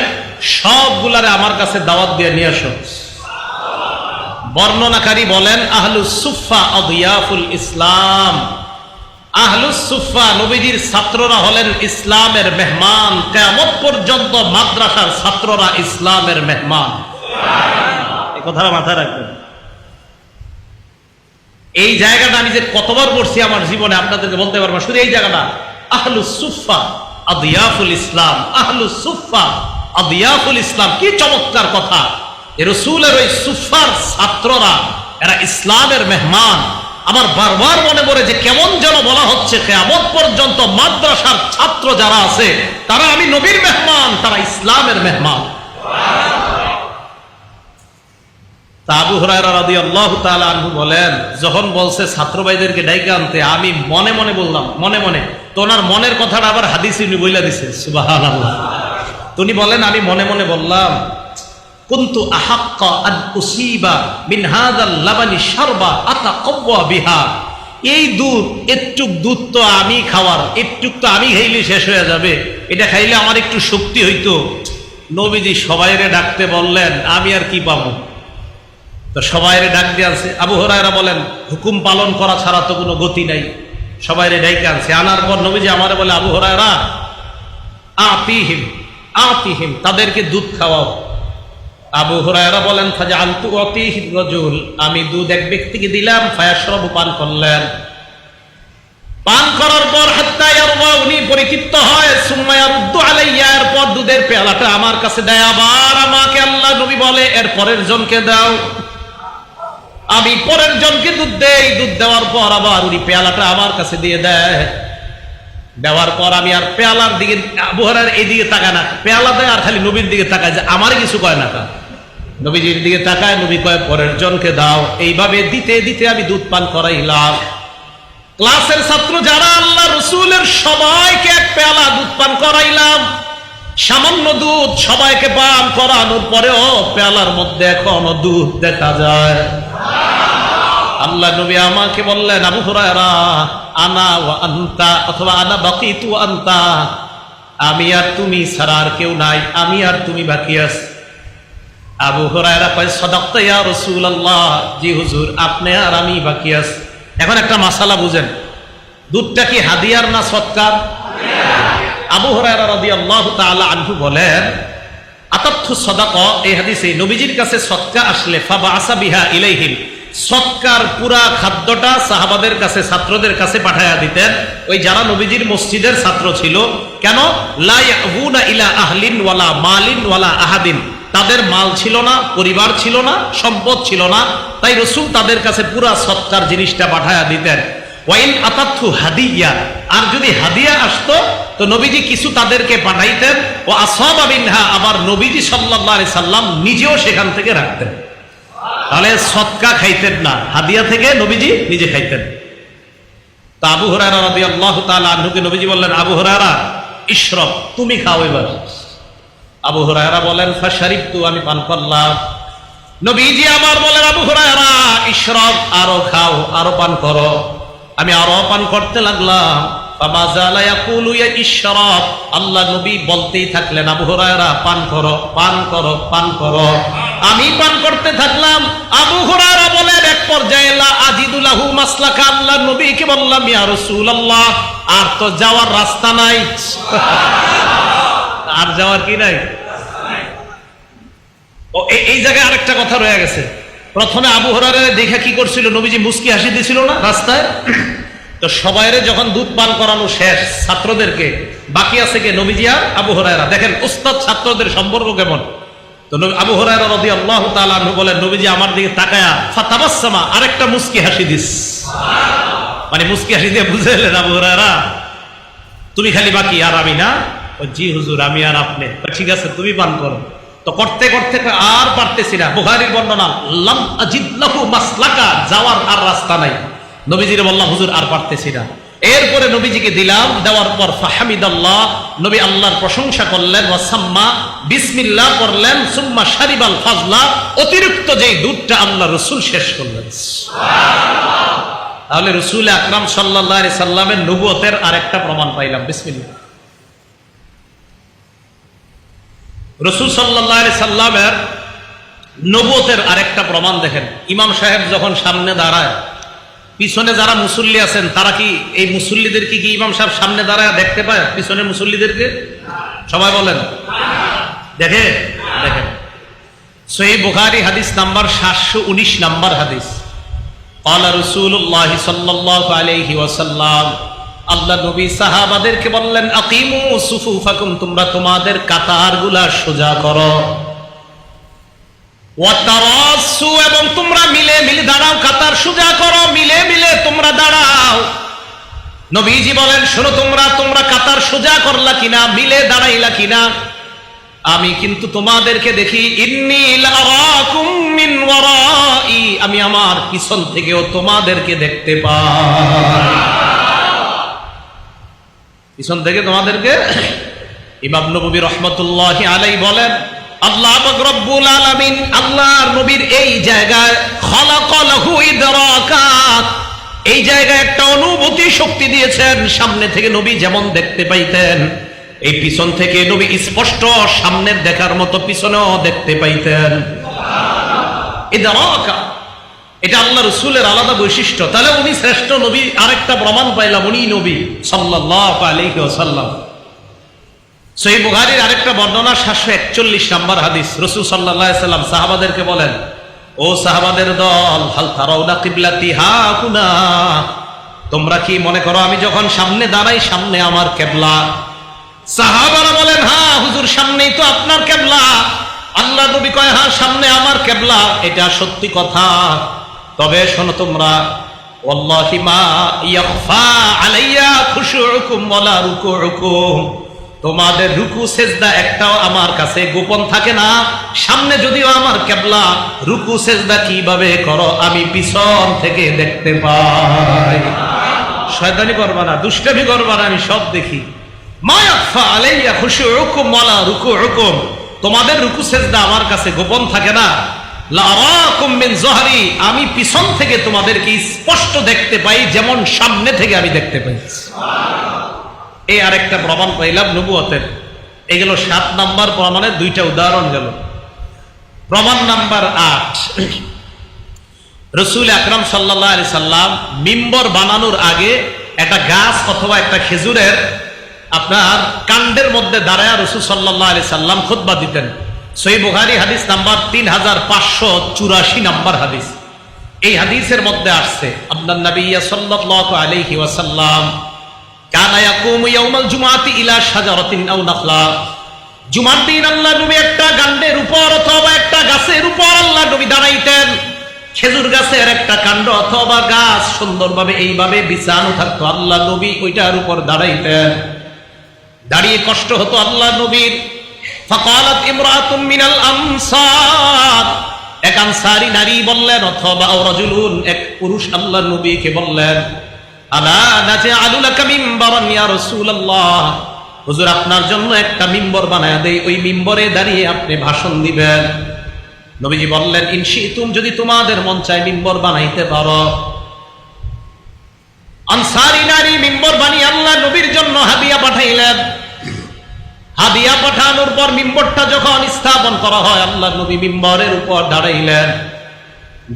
সবগুলারে আমার কাছে দাওয়াত দিয়ে নিয়ে আসো। বর্ণনাকারী বলেন, আহলুস সুফফা আদিয়াফুল ইসলাম, আহলুস সুফফা নবীজির ছাত্ররা হলেন ইসলামের মেহমান। কিয়ামত পর্যন্ত মাদ্রাসার ছাত্ররা ইসলামের মেহমান। এই কথাটা মাথায় রাখবেন। এই জায়গাটা আমি যে কতবার পড়ছি আমার জীবনে আপনাদেরকে বলতে পারবো। শুধু এই জায়গাটা, আহলুস সুফফা আদিয়াফুল ইসলাম, আহলুস সুফফা আদিয়াফুল ইসলাম, কি চমৎকার কথা। রাসূলের ওই সুফফার ছাত্ররা এরা ইসলামের মেহমান। আমার বারবার মনে পড়ে যে কেমন যেন বলা হচ্ছে কিয়ামত পর্যন্ত মাদ্রাসার ছাত্র যারা আছে তারা আমি নবীর মেহমান, তারা ইসলামের মেহমান। আবু হুরায়রা রাদিয়াল্লাহু তাআলা আনহু বলেন, যখন বলছে ছাত্র ভাইদেরকে ডাইকা আনতে, আমি মনে মনে বললাম, মনে মনে। তো ওনার মনের কথাটা আবার হাদিসে উনি বইলা দিছে। সুবহানাল্লাহ। উনি বলেন, আমি মনে মনে বললাম, কুনতু আহাক্কা আন উসিবা মিন হাযাল লাবানি শারবা আতাকাওয়া বিহা, এই দুধ, একটুক দুধ তো আমি খাওয়ার, একটুক তো আমি খাইলে শেষ হয়ে যাবে, এটা খাইলে আমার একটু শক্তি হইতো। নবীজি সবাইরে ডাকতে বললেন, আমি আর কি পাবো? তো সবাইরে ডাক দিয়ে আনছে। আবু হুরায়রা বলেন, হুকুম পালন করা ছাড়া তো কোনো গতি নাই। সবাইরে ডাইকে আনছে। আনার পর নবীজি আমারে বলে, আবু হুরায়রা আতিহিম আতিহিম, তাদেরকে দুধ খাওয়াও। আবু হুরায়রা বলেন, ফাজআলতু আতিহির রাজুল, আমি দুধ এক ব্যক্তিকে দিলাম। ফায়াশরাবু, পান করলেন। পান করার পর হাত্তা ইয়ারবা, উনি পরিতৃপ্ত হয়। সুম্মা ইয়ারুদ্দু আলাইয়া, এরপর দুধের পেয়ালাটা আমার কাছে দেয়। আবার আমাকে আল্লাহ নবী বলে, এর পরের জনকে দাও। আমি পরের জনকে দুধ দেই। দুধ দেওয়ার পর আবার উনি পেয়ালাটা আমার কাছে দিয়ে দেয়। দেওয়ার পর আমি আর পেয়ালার দিকে, আবু হুরায়রা এদিকে তাকায় না, পেয়ালা দেয় আর খালি নবীর দিকে তাকায়, যে আমারই কিছু কয় না। নবীজির দিকে তাকায়, নবী কয় পরের জনকে দাও। এইভাবে দিতে দিতে আমি দুধ পান করাইলাম। ক্লাসের ছাত্র যারা, আল্লাহ রাসূলের সবাইকে এক পেয়ালা দুধ পান করাইলাম। সামান্য দুধ সবাইকে পান করানোর পরেও পেয়ালার মধ্যে এখনো দুধ দেখা যায়। আল্লাহ নবী আমাকে বললেন, আবু হুরায়রা আনা ওয়া আনতা, অথবা আনা বাকিতু ওয়া আনতা, আমি আর তুমি ছাড়া আর কেউ নাই, আমি আর তুমি বাকি আছি। আবু হুরায়রা কয়, সাদাকতা ইয়া রাসূলুল্লাহ, জি হুজুর, আপনি আর আমি বাকি আছি। এখন একটা মাসালা বুঝেন, দুধটা কি হাদিয়ার না সৎকার? আবু হুরায়রা রাদিয়াল্লাহু তাআলা আনহু বলেন, আতাতহু সাদাকা, এই হাদিসে নবীজির কাছে সদকা আসলে ফাবাআসা বিহা ইলাইহিম, সদকার পুরা খাদ্যটা সাহাবাদের কাছে, ছাত্রদের কাছে পাঠায়া দিতেন, ওই যারা নবীজির মসজিদের ছাত্র ছিল। কেন? লা ইয়াবুনা ইলা আহলিন ওয়ালা মালিন ওয়ালা আহাদিন, তাদের মাল ছিল না, পরিবার ছিল না, সম্পদ ছিল না, তাই রাসূল তাদের কাছে পুরা সদকার জিনিসটা পাঠায়া দিতেন। ওয়াইন আতাতহু হাদিয়া, আর যদি হাদিয়া আসতো তো নবীজি কিছু তাদেরকে পাঠাইতেন। ও আসাবা মিনহা, আবার নবীজি সাল্লাল্লাহু আলাইহি সাল্লাম নিজেও সেখান থেকে রাখতেন। তাহলে সদকা খাইতেন না, হাদিয়া থেকে নবীজি নিজে খাইতেন। তা আবু হুরায়রা রাদিয়াল্লাহু তাআলা আনহুকে নবীজি বললেন, আবু হুরায়রা ইশরাব, তুমি খাও এবার। আবু হুরায়রা বলেন ফাশারিবতু, আমি পান করলাম। নবীজি আবার বলেন, আবু হুরায়রা ইশরাব, আরো খাও, আরো পান করো। আমি আরো পান করতে লাগলাম। ফামা যালা ইয়াকুলু ইয়া ইশরাব, আল্লাহ নবী বলতেই থাকলেন, আবু হুরায়রা পান করো, পান করো, পান করো। আমি পান করতে থাকলাম। আবু হুরায়রা বলেন এক পর্যায়ে লা আজিদু লাহু মাসলাকা, আল্লাহ নবীকে বললাম, ইয়া রাসূলুল্লাহ, আর তো যাওয়ার রাস্তা নাই। আর যাওয়ার কি নাই? ও এই জায়গায় আরেকটা কথা রয়ে গেছে। প্রথমে আবু হুরায়রা দেখে কি করছিল, নবীজি মুস্কি হাসি দিছিল না রাস্তায়। তো সবাইরে যখন দুধ পান করানো শেষ ছাত্রদেরকে, বাকি আছে কে? নবীজি আর আবু হুরায়রা। দেখেন উস্তাদ ছাত্রদের সম্পর্ক কেমন। তো আবু হুরায়রা রাদিয়াল্লাহু তাআলা আনহু বলেন, নবীজি আমার দিকে তাকায়া ফাতাবাসসামা, আরেকটা মুস্কি হাসি দিস। মানে মুস্কি হাসি দিয়ে বুঝাইলেন, আবু হুরায়রা তুমি খালি বাকি, আর আমি না। জি হুজুর, আমি আর আপনি। ঠিক আছে, তুমি পান করো। তো করতে করতে আর পারতেছি না। বুখারীর বর্ণনা, লাম আজিদ লাহু মাসলাকা, যাওয়ার আর রাস্তা নাই। নবীজিরে বললাম, হুজুর আর পারতেছি না। এরপরে নবীজিকে দিলাম, দেওয়ার পর ফাহামিদাল্লাহ, নবী আল্লাহর প্রশংসা করলেন, ওয়াসাম্মা, বিসমিল্লাহ পড়লেন, সুম্মা শারিবাল ফাজলা, অতিরিক্ত যেই দুধটা আল্লাহ রাসূল শেষ করলেন। সুবহানাল্লাহ। তাহলে রাসূল আকরাম সাল্লাল্লাহু আলাইহি সাল্লামের নবুয়তের আরেকটা প্রমাণ পাইলাম। বিসমিল্লাহ। রাসূল সাল্লাল্লাহু আলাইহি সাল্লামের নবুয়তের আরেকটা প্রমাণ দেখেন। ইমাম সাহেব যখন সামনে দাঁড়ায়, পিছনে যারা মুসল্লি আছেন তারা কি এই মুসল্লিদেরকে কি ইমাম সাহেব সামনে দাঁড়ায় দেখতে পায়? পিছনে মুসল্লিদেরকে সবাই বলেন দেখে? দেখেন সহিহ বুখারী হাদিস নাম্বার 719 নাম্বার হাদিস। ক্বালা রাসূলুল্লাহ সাল্লাল্লাহু আলাইহি ওয়াসাল্লাম, আল্লাহ নবী সাহাবাদেরকে বললেন, আকিমু সুফুফাকুম, তোমরা তোমাদের কাতারগুলা সোজা করো। ওয়াতারাসু, এবং তোমরা মিলে মিলে দাঁড়াও, কাতার সোজা করো, মিলে মিলে তোমরা দাঁড়াও। নবীজি বলেন, শোনো, তোমরা কাতার সোজা করলা কিনা, মিলে দাঁড়াইলা কিনা? আমি কিন্তু তোমাদেরকে দেখি, ইন্নী লারাকুম মিন ওয়ারাই, আমি আমার পিছন থেকেও তোমাদেরকে দেখতে পাই। পিছন থেকে তোমাদেরকে। ইমাম নববী রাহমাতুল্লাহি আলাইহি বলেন, আল্লাহ পাক রব্বুল আলামিন আল্লাহর নবীর এই জায়গায় খালাকা লাহু ইদরাকাত, এই জায়গায় একটা অনুভূতি শক্তি দিয়েছেন। সামনে থেকে নবী যেমন দেখতে পাইতেন, এই পিছন থেকে নবী স্পষ্ট সামনের দেখার মতো পিছনেও দেখতে পাইতেন। সুবহানাল্লাহ। ইদরাকা, এটা আল্লাহ রাসূলের আলাদা বৈশিষ্ট্য। তাহলে উনি শ্রেষ্ঠ নবী, আরেকটা প্রমাণ পাইলাম, উনি নবী সাল্লাল্লাহু আলাইহি ওয়াসাল্লাম। সহিহ বুখারীর আরেকটা বর্ণনা 741 নাম্বার হাদিস। রাসূল সাল্লাল্লাহু আলাইহি ওয়াসাল্লাম সাহাবাদেরকে বলেন, ও সাহাবাদের দল, হাল তারাউনা কিবলাতি হাকুনা, তোমরা কি মনে করো আমি যখন সামনে দাঁড়াই সামনে আমার কিবলা? সাহাবারা বলেন, হ্যাঁ হুজুর, সামনেই তো আপনার কিবলা। আল্লাহ নবী কয়, হ্যাঁ সামনে আমার কিবলা, এটা সত্যি কথা। তবে শোনো তোমরা, ওয়াল্লাহি মা ইয়াখফা আলাইয়া খুশুউকুম ওয়ালা রুকুউকুম, তোমাদের রুকু সেজদা একটাও আমার কাছে গোপন থাকে না। সামনে যদিও আমার কিবলা, রুকু সেজদা কিভাবে করো আমি পিছন থেকে দেখতে পাই। শয়তানি করবা না, দুষ্টামি করবা না, আমি সব দেখি। মা ইয়াখফা আলাইয়া খুশুউকুম ওয়ালা রুকুউকুম, তোমাদের রুকু সেজদা আমার কাছে গোপন থাকে না। লারাকুম মিন যহরি, আমি পিছন থেকে তোমাদেরকে স্পষ্ট দেখতে পাই, যেমন সামনে থেকে আমি দেখতে পাই। এই আরেকটা প্রমাণ পাইলাম নবুয়তের। এগুলো 7 নাম্বার প্রমাণের 2টা উদাহরণ গেল। প্রমাণ নাম্বার 8, রাসূল আকরাম সাল্লাল্লাহু আলাইহি সাল্লাম মিম্বর বানানোর আগে একটা গাছ অথবা একটা খেজুরের আপনার কাণ্ডের মধ্যে দাঁড়ায় রাসূল সাল্লাল্লাহু আলাইহি সাল্লাম খুতবা দিতেন। সহিহ বুখারী হাদিস নাম্বার 3584 নাম্বার হাদিস। এই হাদিসের মধ্যে আসছে আন্নান নবী সাল্লাল্লাহু আলাইহি ওয়াসাল্লাম কানা ইয়াকুমু ইয়াউমাল জুমআতি ইলা শাজারাতিন আও নাখলা। জুমার দিন আল্লাহ নবী একটা গান্ডের উপর অথবা একটা গাছের উপর আল্লাহ নবী দাঁড়াইতেন। খেজুর গাছের একটা কাণ্ড অথবা গাছ সুন্দরভাবে এইভাবে বিছানো থাকতো, আল্লাহ নবী ওইটার উপর দাঁড়াইতেন। দাঁড়িয়ে কষ্ট হতো আল্লাহ নবীর। ফাকালাত ইমরাতুম মিনাল আনসার, এক আনসারী নারী বললেন অথবা রাজুলুন, এক পুরুষ আল্লাহ নবীকে বললেন, আলা নাজআলু লাকা মিম্বারান ইয়া রাসূলুল্লাহ, হুজুর আপনার জন্য একটা মিম্বর বানায়া দেই, ওই মিম্বরে দাঁড়িয়ে আপনি ভাষণ দিবেন। নবীজি বললেন, ইনশিতুম, যদি তোমাদের মন চায় মিম্বর বানাইতে পারো। আনসারী নারী মিম্বর বানিয়ে আল্লাহ নবীর জন্য হাদিয়া পাঠাইলেন। হাদিয়া পাঠানোর পর মিম্বরটা যখন স্থাপন করা হয়, আল্লাহ নবী মিম্বরের উপর দাঁড়াইলেন।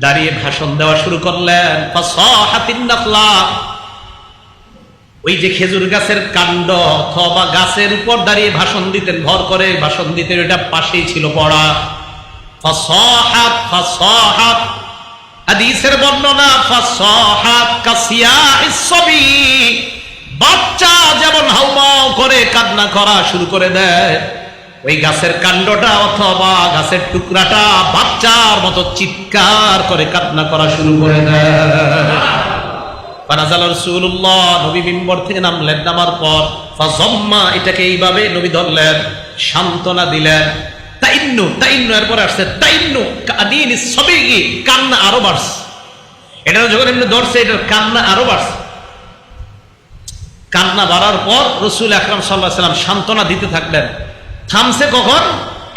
দাঁড়িয়ে ভাষণ দেওয়া শুরু করলেন। ফাসাহাতিন নাখলা, ওই যে খেজুর গাছের কাণ্ড অথবা গাছের উপর দাঁড়িয়ে ভাষণ দিতেন, ভর করে ভাষণ দিতেন, এটা পাশেই ছিল পড়া। ফাসাহাত, ফাসাহাত, হাদিসের বর্ণনা ফাসাহাত কাসিয়াইস সাবি, বাচ্চা যেমন হাউমাউ করে কান্না করা শুরু করে দেয়, ওই গাছের কাণ্ডটা অথবা গাছের টুকরাটা বাচ্চার মতো চিৎকার করে কান্না করা শুরু করে দেয়। ফানাজাল রাসূলুল্লাহ, নবী মিম্বর থেকে নামলেন। নামার পর ফাযাম্মা, এটাকে এইভাবে নবী ধরলেন, সান্ত্বনা দিলেন। তাইন্নু, তাইন্নু এরপর আসছে তাইন্নু কাদিনিস সাবিগি, কান্না আরো বাড়ছে। এটা যখন এমনি ধরছে, এটার কান্না আরো বাড়ছে। কান্না বাড়ার পর রাসূল আকরাম সাল্লাল্লাহু আলাইহি ওয়াসাল্লাম সান্ত্বনা দিতে থাকলেন। থামছে কখন?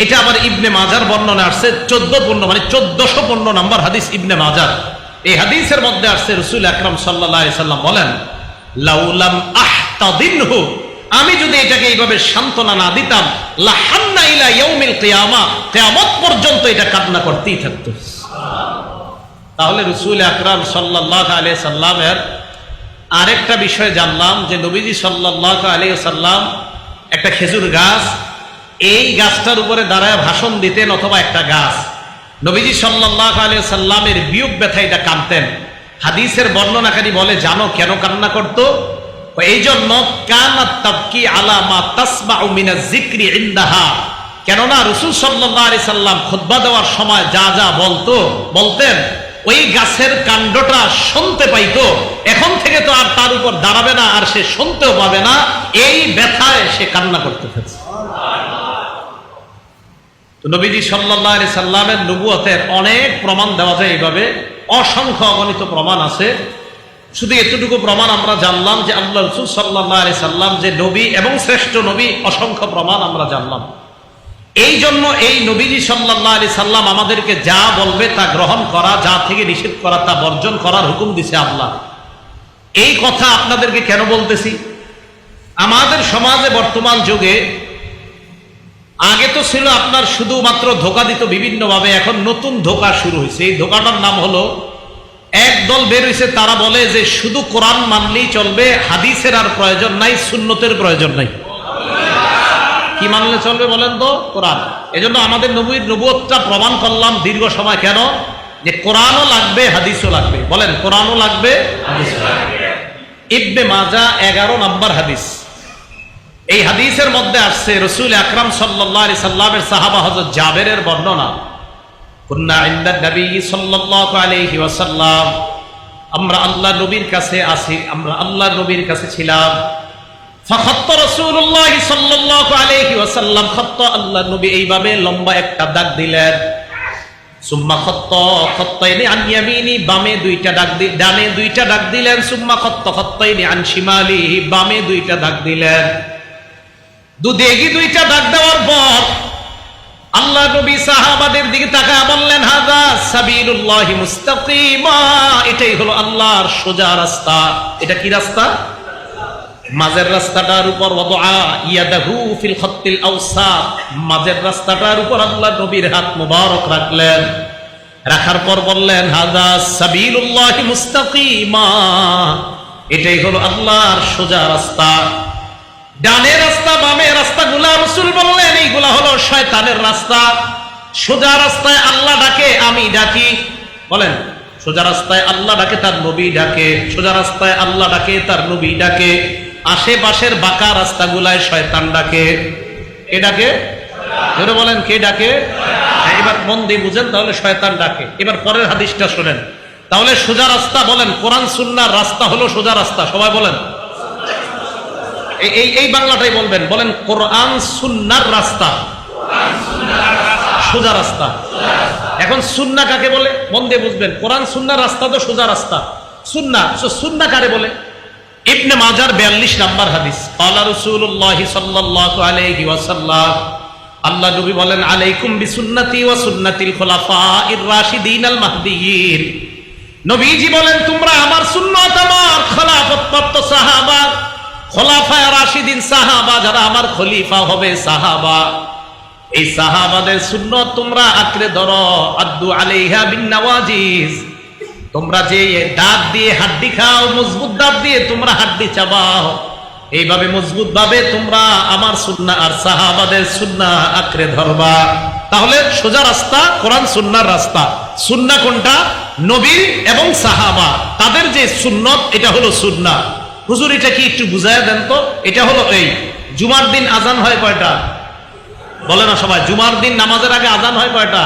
এটা আবার ইবনে মাজার বর্ণনা আসছে 1415, মানে 1415 নাম্বার হাদিস ইবনে মাজার। এই হাদিসের মধ্যে আসছে রাসূল আকরাম সাল্লাল্লাহু আলাইহি ওয়াসাল্লাম বলেন, লাউলাম আহতাদিনহু, আমি যদি এটাকে এইভাবে সান্ত্বনা না দিতাম, লাহান্না ইলা ইয়াউমিল কিয়ামা, কিয়ামত পর্যন্ত এটা কান্না করতেই থাকতো। তাহলে রাসূল আকরাম সাল্লাল্লাহু আলাইহি সাল্লামের আরেকটা বিষয় জানলাম যে নবীজি সাল্লাল্লাহু আলাইহি সাল্লাম একটা খেজুর গাছ, এই গাছটার উপরে দাঁড়ায় ভাষণ দিতেন অথবা একটা গাছ। নবীজি সাল্লাল্লাহু আলাইহি সাল্লামের বিয়োগ ব্যথায় এটা কাঁদতেন। হাদিসের বর্ণনাকারী বলে, জানো কেন কান্না করতো? এই জন্য কানাত তাবকি আলা মা তাসমাউ মিনাজ যিকরি ইনদাহা, কেননা রাসূল সাল্লাল্লাহু আলাইহি সাল্লাম খুতবা দেওয়ার সময় যা যা বলতেন, ওই গাছের কাণ্ডটা শুনতে পাইতো। এখন থেকে তো আর তার উপর দাঁড়াবে না, আর সে শুনতেও পাবে না, এই ব্যথায় সে কান্না করতে থাকছে। তো নবীজি সাল্লাল্লাহু আলাইহি সাল্লামের নবুয়তের অনেক প্রমাণ দেওয়া যায় এইভাবে, অসংখ্য অগণিত প্রমাণ আছে। শুধু এতটুকু প্রমাণ আমরা জানলাম যে আল্লাহ রাসূল সাল্লাল্লাহু আলাইহি সাল্লাম যে নবী এবং শ্রেষ্ঠ নবী, অসংখ্য প্রমাণ আমরা জানলাম। এই জন্য এই নবীজি সাল্লাল্লাহু আলাইহি সাল্লাম আমাদেরকে যা বলবে তা গ্রহণ করা, যা থেকে নিষেধ করা তা বর্জন করার হুকুম দিছে আল্লাহ। এই কথা আপনাদেরকে কেন বলতেছি? আমাদের সমাজে বর্তমান যুগে, আগে তো ছিল আপনার শুধুমাত্র ধোঁকা দিত বিভিন্নভাবে, এখন নতুন ধোঁকা শুরু হয়েছে। এই ধোঁকাটার নাম হলো, একদল বের হয়েছে, তারা বলে যে শুধু কোরআন মানলেই চলবে, হাদিসের আর প্রয়োজন নাই, সুন্নতের প্রয়োজন নাই। কি মানলে চলবে বলেন তো? কোরআন। এজন্য আমাদের নবীর নবুয়তটা প্রমাণ করলাম দীর্ঘ সময়। কেন? যে কোরআনও লাগবে, হাদিসও লাগবে। বলেন, কোরআনও লাগবে, হাদিসও লাগবে। ইবনে মাজাহ 11 নম্বর হাদিস। এই হাদিসের মধ্যে আসছে রাসূল আকরাম সাল্লাল্লাহু আলাইহি সাল্লামের সাহাবা হযরত জাবেরের বর্ণনা, কুন্না ইনদান নবী সাল্লাল্লাহু আলাইহি ওয়াসাল্লাম, আমরা আল্লাহ নবীর কাছে আছি, আমরা আল্লাহ নবীর কাছে ছিলাম। ফাখাত্তা রাসূলুল্লাহ সাল্লাল্লাহু আলাইহি ওয়াসাল্লাম, খাত্তা, আল্লাহ নবী এইভাবে লম্বা একটা দাগ দিলেন। সুম্মা খাত্তা খাত্তাইনি আন ইয়ামিনি, বামে দুইটা দাগ দিলেন, ডানে দুইটা দাগ দিলেন। সুম্মা খাত্তা খাত্তাইনি আন শিমালি, বামে দুইটা দাগ দিলেন। দুদিকে দুইটা দাগ দেওয়ার পর আল্লাহ নবী সাহাবাদের দিকে তাকায় বললেন, হাযা সাবিলুল্লাহি মুস্তাকিমা, এটাই হলো আল্লাহর সোজা রাস্তা। এটা কি রাস্তা? মাঝের রাস্তাটার উপর ওয়াদা ইয়াদাহু ফিল খাত্তিল আওসাত, মাঝের রাস্তাটার উপর আল্লাহ নবীর হাত মুবারক রাখলেন। রাখার পর বললেন, হাযা সাবিলুল্লাহি মুস্তাকিমা, এটাই হলো আল্লাহর সোজা রাস্তা। ডানে রাস্তা বামে রাস্তাগুলা রাসূল বললেন এইগুলা হলো শয়তানের রাস্তা। সোজা রাস্তায় আল্লাহ ডাকে, আমি ডাকি। বলেন, সোজা রাস্তায় আল্লাহ ডাকে, তার নবী ডাকে। সোজা রাস্তায় আল্লাহ ডাকে, তার নবী ডাকে। আশেপাশের বাঁকা রাস্তাগুলায় শয়তান ডাকে। কে ডাকে? জোরে বলেন, কে ডাকে? এবার মন দিয়ে বুঝেন, তাহলে শয়তান ডাকে। এবার পরের হাদিসটা শোনেন। তাহলে সোজা রাস্তা, বলেন কোরআন সুন্নাহর রাস্তা হলো সোজা রাস্তা। সবাই বলেন, এই বাংলাটাই বলবেন। বলেন, কোরআন সুন্নাহর রাস্তা সোজা রাস্তা। এখন সুন্নাহ কাকে বলে? মন দিয়ে বুঝবেন। কোরআন সুন্নাহর রাস্তা তো সোজা রাস্তা। সুন্নাহ কারে বলে? ইবনে মাজার 42 নম্বর হাদিস। ক্বালা রাসূলুল্লাহ সাল্লাল্লাহু আলাইহি ওয়াসাল্লাম, আল্লাহ নবী বলেন, আলাইকুম বিসুন্নতি ওয়া সুন্নাতিল খুলাফাইর রাশিদিনাল মাহদিয়িন। নবীজি বলেন, তোমরা আমার সুন্নাত, আমার খেলাফত প্রাপ্ত সাহাবা, খোলাফায়ে রাশিদিন সাহাবা, যারা আমার খলিফা হবে সাহাবা, এই সাহাবাদের সুন্নাত তোমরা আঁকড়ে ধরো। আদ্দু আলাইহা বিন নওয়াজিজ। তোমরা যে দাঁত দিয়ে হাড্ডি খাও, মজবুত দাঁত দিয়ে তোমরা হাড্ডি চাবাও, এইভাবে মজবুত ভাবে তোমরা আমার সুন্নাহ আর সাহাবাদের সুন্নাহ আঁকড়ে ধরবা। তাহলে সোজা রাস্তা কোরআন সুন্নাহর রাস্তা। সুন্নাহ কোনটা? নবী এবং সাহাবা, তাদের যে সুন্নত, এটা হলো সুন্নাহ। হুজুর এটা কি একটু বুঝায় দেন তো? এটা হলো এই জুমার দিন আজান হয় কয়টা? বলে না সবাই। জুমার দিন নামাজের আগে আজান হয় কয়টা?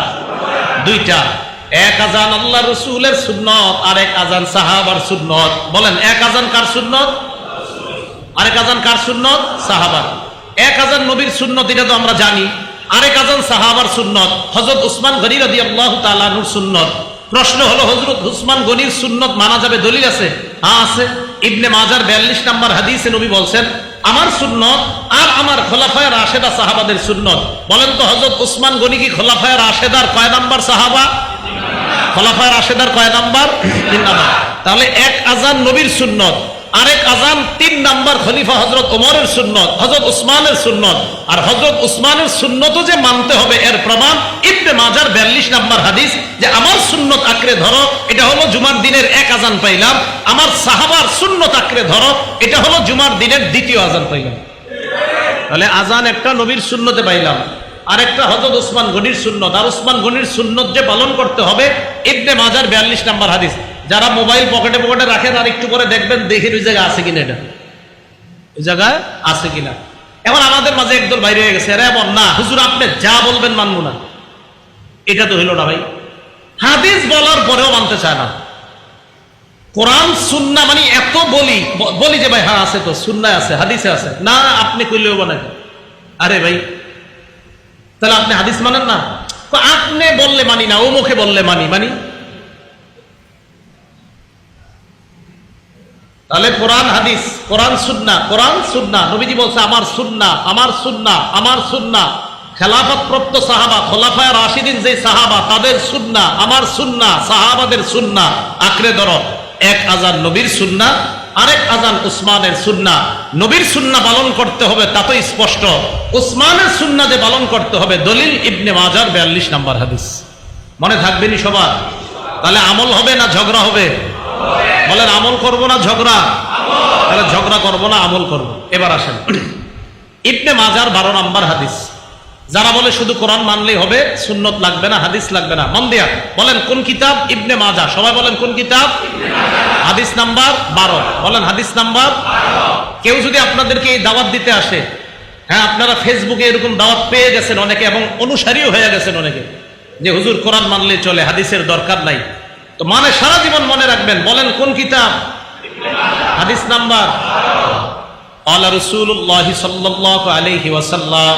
দুইটা। এক আজান আল্লাহ রসুলের সুন্নত, আর এক আজান সাহাবার সুন্নত। বলেন, এক আজান কার সুন্নত? আরেক আজান কার সুন্নত? সাহাবার। এক আজান নবীর সুন্নত, এটা তো আমরা জানি। আরেক আজান সাহাবার সুন্নত, হযরত উসমান গনি রাদিয়াল্লাহু তাআলা আনহুর সুন্নত। প্রশ্ন হলো, হযরত উসমান গনির সুন্নত মানা যাবে? দলিল আছে? হ্যাঁ আছে। ইবনে মাজার 42 নম্বর হাদিসে নবী বলছেন, আমার সুন্নত আর আমার খোলাফায়ে রাশেদা সাহাবাদের সুন্নত। বলেন তো, হযরত উসমান গনি কি খোলাফায়ে রাশেদার কয় নাম্বার সাহাবা? খোলাফায়ে রাশেদার কয় নাম্বার? 3 নাম্বার। তাহলে এক আজান নবীর সুন্নত, আরেক আজান 3 নাম্বার খলিফা হযরত ওমরের সুন্নত, হযরত উসমানের সুন্নত। আর হযরত উসমানের সুন্নতও যে মানতে হবে, এর প্রমাণ ইবনে মাজার 42 নাম্বার হাদিস, যে আমার সুন্নত আঁকড়ে ধরো, এটা হলো জুমার দিনের এক আজান পাইলাম। আমার সাহাবার সুন্নত আঁকড়ে ধরো, এটা হলো জুমার দিনের দ্বিতীয় আজান পাইলাম। তাহলে আজান একটা নবীর সুন্নতে পাইলাম, আরেকটা হযরত উসমান গনির সুন্নত। আর উসমান গনির সুন্নত যে পালন করতে হবে, ইবনে মাজার 42 নাম্বার হাদিস। যারা মোবাইল পকেটে পকেটে রাখেন, আর একটু করে দেখবেন, দেখেন ওই জায়গায় আছে কিনা, এটা ওই জায়গায় আছে কিনা। এখন আমাদের মাঝে একদল বাইরে হয়ে গেছে, এমন না হুজুর আপনি যা বলবেন মানবো না। এটা তো হইল না ভাই। হাদিস বলার পরেও মানতে চায় না। কোরআন সুন্নাহ মানে এত বলি যে ভাই হ্যাঁ আছে, তো সুন্নাহ আছে, হাদিসে আছে। না, আপনি কইলেও বানাই। আরে ভাই, তাহলে আপনি হাদিস মানেন না? আপনি বললে মানি না, ও মুখে বললে মানি। তাহলে কোরআন হাদিস, কোরআন সুন্নাহ, কোরআন সুন্নাহ। নবীজি বলছে, আমার সুন্নাহ, আমার সুন্নাহ, আমার সুন্নাহ। খেলাফত প্রাপ্ত সাহাবা, খোলাফায়ে রাশিদিন যে সাহাবা, তাদের সুন্নাহ, আমার সুন্নাহ, সাহাবাদের সুন্নাহ আঁকড়ে ধরো। এক আজান নবীর সুন্নাহ, আরেক আজান উসমানের সুন্নাহ। নবীর সুন্নাহ পালন করতে হবে, তা তো স্পষ্ট। উসমানের সুন্নাহ যে পালন করতে হবে, দলিল ইবনে মাজার 42 নাম্বার হাদিস। মনে থাকবেনি সবার? তাহলে আমল হবে না ঝগড়া হবে? বলেন, আমল করব না ঝগড়া? তাহলে ঝগড়া করব না, আমল করব। এবার আসেন ইবনে মাজার 12 নাম্বার হাদিস। যারা বলে শুধু কোরআন মানলেই হবে, সুন্নত লাগবে না, হাদিস লাগবে না, মন দিয়া বলেন কোন কিতাব? ইবনে মাজাহ। সবাই বলেন কোন কিতাব? হাদিস নাম্বার 12। বলেন হাদিস নাম্বার 12। কেউ যদি আপনাদেরকে এই দাওয়াত দিতে আসে, হ্যাঁ আপনারা ফেসবুকে এরকম দাওয়াত পেয়ে গেছেন অনেকে, এবং অনুসারীও হয়ে গেছেন অনেকে, যে হুজুর কোরআন মানলে চলে, হাদিসের দরকার নাই। তো মানে সারা জীবন মনে রাখবেন, বলেন কোন কিতাব? হাদিস নাম্বার 12। ক্বালা রাসূলুল্লাহ সাল্লাল্লাহু আলাইহি ওয়াসাল্লাম,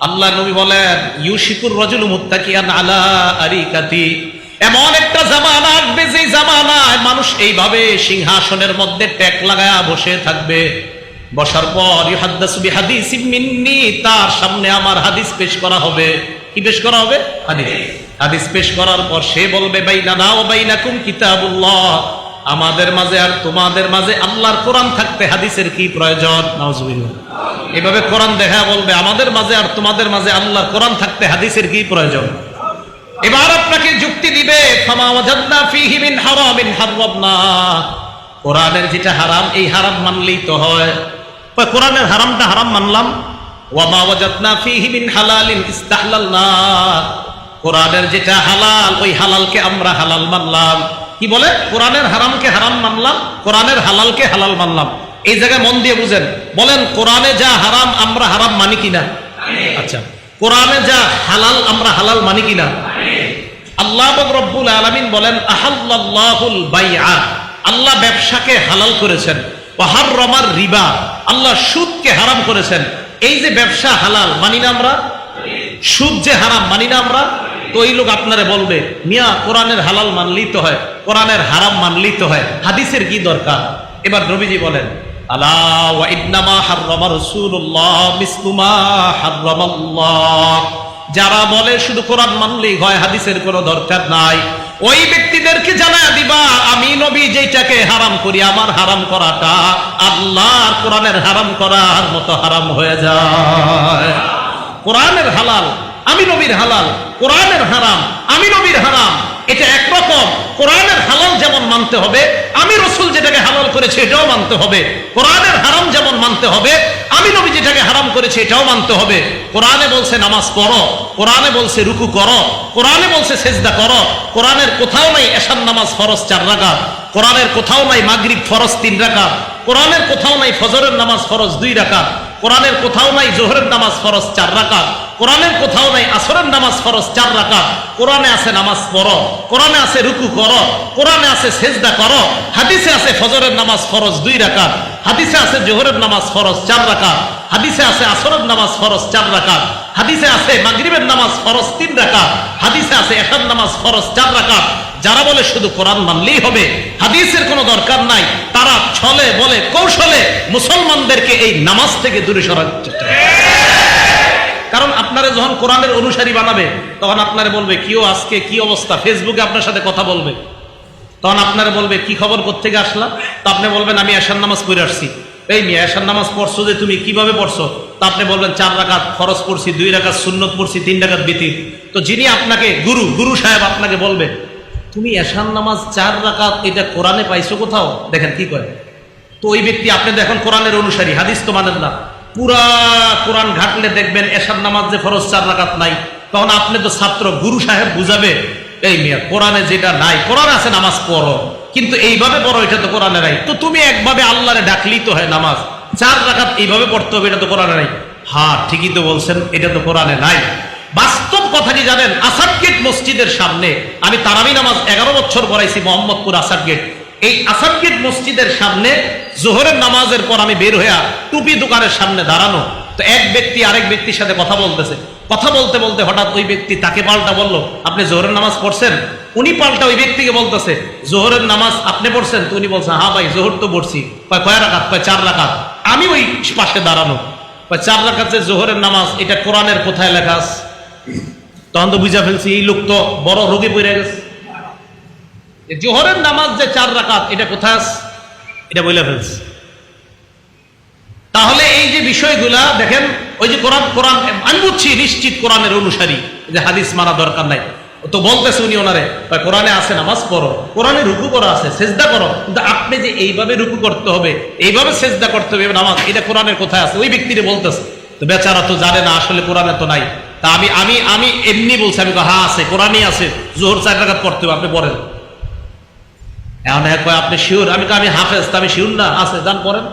আল্লাহ নবী বলেন, ইউশিকুর রাজুলু মুত্তাকিয়ান আলা আরিকাতি। এমন একটা জামানা আসবে, যে জামানায় মানুষ এইভাবে সিংহাসনের মধ্যে ট্যাক লাগায়া বসে থাকবে। বসার পর ইউহাদ্দাসু বিহাদিসিম মিন্নি, তার সামনে আমার হাদিস পেশ করা হবে। কি পেশ করা হবে? হাদিস পেশ করার পর সে বলবে, বাইনানা ওয়া বাইনাকুম কিতাবুল্লাহ, আমাদের মাঝে আর তোমাদের মাঝে আল্লাহর কোরআন থাকতে হাদিসের কি প্রয়োজন? নাউজুবিল্লাহ। এভাবে কোরআন দেখা বলবে, আমাদের মাঝে আর তোমাদের মাঝে আল্লাহর কোরআন থাকতে হাদিসের কি প্রয়োজন? এবার আপনাকে যুক্তি দিবে, ফামা ওয়াজাদনা ফীহি মিন হারামিন হারামনা, কোরআনের যেটা হারাম, এই হারাম মানলেই তো হয়। কোরআনের হারামটা হারাম মানলাম, ওয়া মা ওয়াজাদনা ফীহি মিন হালালিন ইস্তাহলালনা, কোরআনের যেটা হালাল ওই হালালকে আমরা হালাল মানলাম। কি বলে? কোরআনের হারামকে হারাম মানলাম, কোরআনের হালালকে হালাল মানলাম। এই জায়গায় মন দিয়ে বুঝেন, বলেন কোরআনে যা হারাম আমরা হারাম মানি কিনা? আচ্ছা, কোরআনে যা হালাল আমরা হালাল মানি কিনা? আল্লাহ রব্বুল আলামিন বলেন আহাল্লাল্লাহুল বাইআ, আল্লাহ ব্যবসাকে হালাল করেছেন, ওয়া হাররামার রিবা, আল্লাহ সুদকে হারাম করেছেন। এই যে ব্যবসা হালাল মানি না আমরা, সুদ যে হারাম মানি না আমরা। তো এই লোক আপনারে বলবে মিয়া কোরআনের হালাল মানলেই তো হয়, কোরআনের হারাম মানলেই তো হয়, হাদিসের কি দরকার? এবার নবীজি বলেন আলা ওয়া ইন্নামা হাররামা রাসূলুল্লাহ মিসলু মা হাররামাল্লাহ, যারা বলে শুধু কোরআন মানলেই হয়, হাদিসের কোনো দরকার নাই, ওই ব্যক্তিদেরকে জানায়া দিবা আমি নবী যেটাকে হারাম করি, আমার হারাম করাটা আল্লাহর কোরআনের হারাম করার মতো হারাম হয়ে যায়। কোরআনের হালাল আমি নবীর হালাল, কোরআনের হারাম আমি নবীর হারাম, এটা একরকম। কোরআনের হালাল যেমন মানতে হবে, আমি রাসূল যেটাকে হালাল করেছে এটাও মানতে হবে। কোরআনের হারাম যেমন মানতে হবে, আমি নবী যেটাকে হারাম করেছে এটাও মানতে হবে। কোরআনে বলছে নামাজ পড়ো, কোরআনে বলছে রুকু করো, কোরআনে বলছে সেজদা করো, কোরআনের কোথাও নাই এশার নামাজ ফরজ 4 রাকাত, কোরআনের কোথাও নাই মাগরিব ফরজ 3 রাকাত, কোরআনের কোথাও নাই ফজরের নামাজ ফরজ 2 রাকাত, কোরআনের কোথাও নাই জোহরের নামাজ ফরজ 4 রাকাত, কোরআনের কোথাও নাই আসরের নামাজ ফরজ 4 রাকাত। কোরআনে আছে নামাজ পড়ো, কোরআনে আছে রুকু করো, কোরআনে আছে সেজদা করো, হাদিসে আছে ফজরের নামাজ ফরজ 2 রাকাত, হাদিসে আছে জোহরের নামাজ ফরজ 4 রাকাত, হাদিসে আছে আসরের নামাজ ফরজ 4 রাকাত, হাদিসে আছে মাগরিবের নামাজ ফরজ 3 রাকাত, হাদিসে আছে এশার নামাজ ফরজ 4 রাকাত। যারা বলে শুধু কোরআন মানলেই হবে, হাদিসের কোনো দরকার নাই, তারা ছলে বলে কৌশলে মুসলমানদেরকে এই নামাজ থেকে দূরে সরাতে চেষ্টা করে। কারণ আপনারা যখন কোরআনের অনুসারী বানাবে তখন আপনারা বলবে কিও আজকে কি অবস্থা, ফেসবুকে আপনার সাথে কথা বলবে, তখন আপনারা বলবে কি খবর, কোত্থেকে আসলা? তো আপনি বলবেন আমি এশার নামাজ পড়ে আসছি। এই মেয়ে এশার নামাজ পড়ছো যে তুমি কিভাবে পড়ছো? তা আপনি বলবেন 4 রাকাত ফরজ পড়ছি, 2 রাকাত সুন্নত পড়ছি, 3 রাকাত বিতির। তো যিনি আপনাকে গুরু সাহেব আপনাকে বলবে তুমি এশার নামাজ 4 রাকাত এটা কোরআনে পাইছো কোথাও? দেখেন কি করে। তো ওই ব্যক্তি, আপনি দেখেন কোরআনের অনুসারী, হাদিস তো মানেন না, পুরা কোরআন ঘাটলে দেখবেন এশার নামাজ যে ফরজ 4 রাকাত নাই। তখন আপনি তো ছাত্র, গুরু সাহেব বুঝাবে এই মিয়া কোরআনে যেটা নাই, কোরআন আছে নামাজ পড়ো, কিন্তু এইভাবে পড়ো এটা তো কোরআনে নাই। তো তুমি একভাবে আল্লাহরে ডাকলেই তো হয়, নামাজ 4 রাকাত এইভাবে পড়তে হবে, এটা তো কোরআনে নাই। হ্যাঁ ঠিকই তো বলছেন, এটা তো কোরআনে নাই। বাস্তব কথা কি জানেন? আসাদ গেট মসজিদের সামনে আমি তারাবি নামাজ 11 বছর পড়াইছি, মোহাম্মদপুর আসাদ গেট। এই আসাদ গেট মসজিদের সামনে জোহরের নামাজের পর আমি বের হইয়া টুপি দোকানের সামনে দাঁড়ানো, তো এক ব্যক্তি আরেক ব্যক্তির সাথে কথা বলতেছে। কথা বলতে বলতে হঠাৎ ওই ব্যক্তি তাকে পাল্টা বলল আপনি জোহরের নামাজ পড়ছেন? উনি পাল্টা ওই ব্যক্তিকে বলতেছে জোহরের নামাজ আপনি পড়ছেন? তো উনি বলছে হ্যাঁ ভাই জোহর তো পড়ছি। কয় রাকাত? 4 রাকাত। আমি ওই পাশে দাঁড়ানো, 4 রাকাত যে জোহরের নামাজ এটা কোরআনের কোথায় লেখা আছে? তখন তো বুঝা ফেলছি এই লোক তো বড় রোগে পড়ে গেছে। জোহরের নামাজ যে 4 রাকাত এটা কোথায় আছে এটা বলে ফেলছে। তাহলে এই যে বিষয়গুলা দেখেন, ওই যে কোরআন আমি বুঝছি নিশ্চিত কোরআনের অনুসারী, যে হাদিস মানা দরকার নাই, তো বলতেছে উনি ওনারে কোরআনে আছে নামাজ পড়ো, কোরআনে রুকু করা আছে, সেজদা করো, কিন্তু আপনি যে এইভাবে রুকু করতে হবে, এইভাবে সেজদা করতে হবে নামাজ, এটা কোরআনের কোথায় আছে? ওই ব্যক্তিরে বলতেছে। তো বেচারা তো জানে না আসলে কোরআনে তো নাই। তা আমি এমনি বলছি, আমি হ্যাঁ আছে, কোরআনই আছে, জোহর 4 রাকাত পড়তে হবে, আপনি পড়েন। এখন কয় আপনি শিওর? আমি হাফেজ, তা আমি শিওর না, আছে যান পড়েন।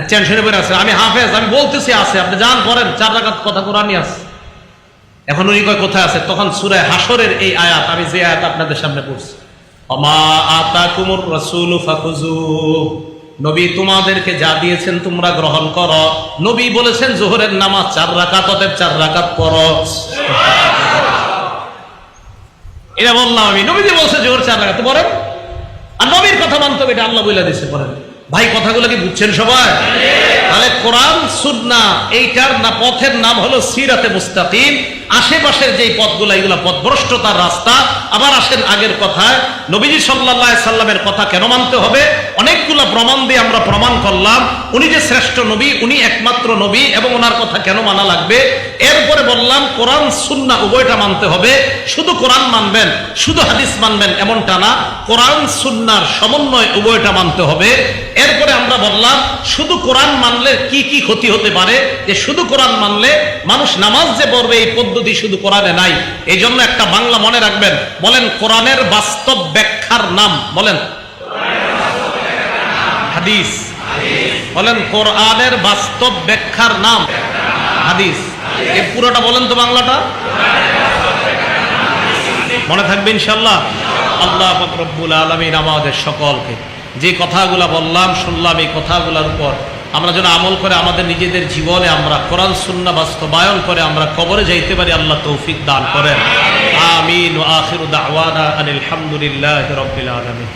টেনশনে পড়ে আছে, আমি হাফেজ, আমি বলতেছি আছে, আপনি যান পড়েন, 4 রাকাত কথা কোরআনই আছে। এখন উনি কয় কোথায় আছে? তখন সূরা হাশরের এই আয়াত, আমি যে আয়াত আপনাদের সামনে পড়ছি, ওমা আতাকুমুর রাসূলু ফাখুযুহু, নবী তোমাদেরকে যা দিয়েছেন তোমরা গ্রহণ করো। নবী বলেছেন জোহরের নামাজ 4 রাকাত, অতএব 4 রাকাত পড়ো। এটা বললাম আমি, নবীজি বলছে জোহর 4 রাকাত পড়েন, আর নবীর কথা মানতে হবে, এটা আল্লাহ বলে দিয়েছে পড়েন। ভাই কথাগুলো কি বুঝছেন সবাই? তাহলে কোরআন সুন্নাহ এইটার না পথের নাম হলো সিরাতে মুস্তাকিম। আশেপাশের যে পথগুলো এগুলো পথভ্রষ্টতার রাস্তা। আবার আসেন আগের কথায়, নবীজি সাল্লাল্লাহু আলাইহি সাল্লামের কথা কেন মানতে হবে? অনেকগুলো প্রমাণ দিয়ে আমরা প্রমাণ করলাম উনি যে শ্রেষ্ঠ নবী, উনি একমাত্র নবী এবং ওনার কথা কেন মানা লাগবে। এরপরে বললাম কোরআন সুন্নাহ উভয়টা মানতে হবে। শুধু কোরআন মানবেন, শুধু হাদিস মানবেন এমনটা না, কোরআন সুন্নাহর সমন্বয় উভয়টা মানতে হবে। এরপরে আমরা বললাম শুধু কোরআন মানলে কি কি ক্ষতি হতে পারে, যে শুধু কোরআন মানলে মানুষ নামাজ যে পড়বে এই পদ্ধতি শুধু কোরআনে নাই। এই জন্য একটা বাংলা মনে রাখবেন, বলেন কোরআনের বাস্তব ব্যাখ্যার নাম, বলেন হাদিস। বলেন কোরআনের বাস্তব ব্যাখ্যার নাম হাদিস। এই পুরোটা বলেন তো বাংলাটা, মনে থাকবে ইনশাআল্লাহ। আল্লাহ পাক রব্বুল আলামিন আমাদের সকলকে যে কথাগুলা বললাম শুনলাম, এই কথাগুলোর উপর আমরা যেন আমল করে আমাদের নিজেদের জীবনে আমরা কোরআন সুন্নাহ বাস্তবায়ন করে আমরা কবরে যাইতে পারি, আল্লাহ তৌফিক দান করেন। আমিন। ওয়া আখিরু দাওয়ানা আনিল হামদুলিল্লাহি রাব্বিল আলামিন।